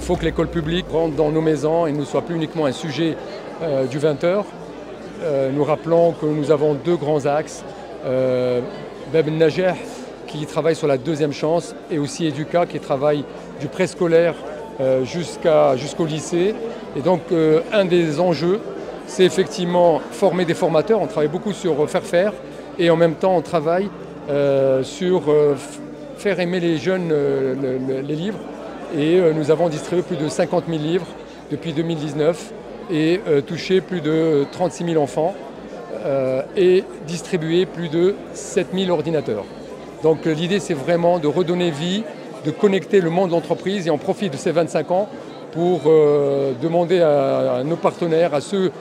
Il faut que l'école publique rentre dans nos maisons et ne soit plus uniquement un sujet du 20h. Nous rappelons que nous avons deux grands axes. Bab el-Najah qui travaille sur la deuxième chance et aussi Educa qui travaille du préscolaire jusqu'au lycée. Et donc un des enjeux, c'est effectivement former des formateurs. On travaille beaucoup sur faire et en même temps on travaille sur faire aimer les jeunes les livres. Et nous avons distribué plus de 50 000 livres depuis 2019 et touché plus de 36 000 enfants et distribué plus de 7 000 ordinateurs. Donc l'idée c'est vraiment de redonner vie, de connecter le monde de l'entreprise et on profite de ces 25 ans pour demander à nos partenaires, à ceux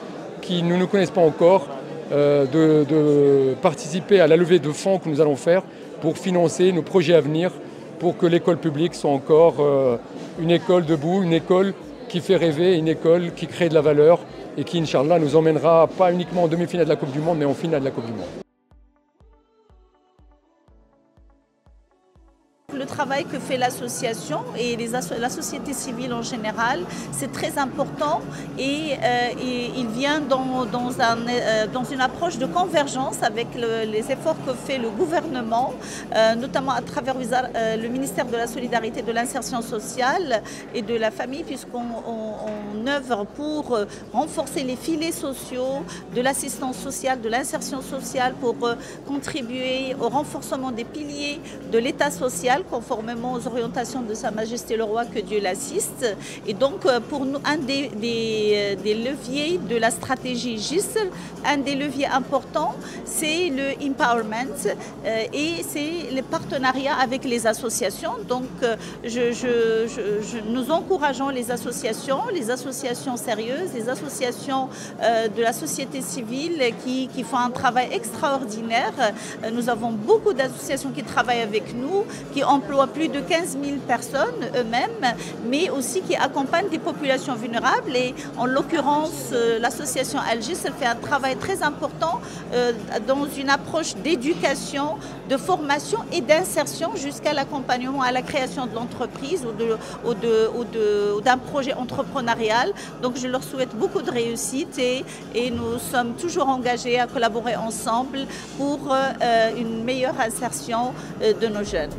qui ne nous connaissent pas encore, de participer à la levée de fonds que nous allons faire pour financer nos projets à venir, pour que l'école publique soit encore une école debout, une école qui fait rêver, une école qui crée de la valeur et qui, Inch'Allah, nous emmènera pas uniquement en demi-finale de la Coupe du Monde, mais en finale de la Coupe du Monde. Le travail que fait l'association et la société civile en général, c'est très important et il vient dans une approche de convergence avec les efforts que fait le gouvernement, notamment à travers le ministère de la Solidarité, de l'Insertion sociale et de la Famille, puisqu'on œuvre pour renforcer les filets sociaux de l'assistance sociale, de l'insertion sociale, pour contribuer au renforcement des piliers de l'État social, conformément aux orientations de Sa Majesté le Roi, que Dieu l'assiste. Et donc pour nous, un des leviers de la stratégie GISL, un des leviers importants, c'est le empowerment et c'est les partenariats avec les associations. Donc nous encourageons les associations sérieuses, les associations de la société civile qui font un travail extraordinaire. Nous avons beaucoup d'associations qui travaillent avec nous, qui emploient plus de 15 000 personnes eux-mêmes, mais aussi qui accompagnent des populations vulnérables. Et en l'occurrence, l'association Al-Gisl fait un travail très important dans une approche d'éducation, de formation et d'insertion jusqu'à l'accompagnement à la création de l'entreprise ou d'un projet entrepreneurial. Donc je leur souhaite beaucoup de réussite et nous sommes toujours engagés à collaborer ensemble pour une meilleure insertion de nos jeunes.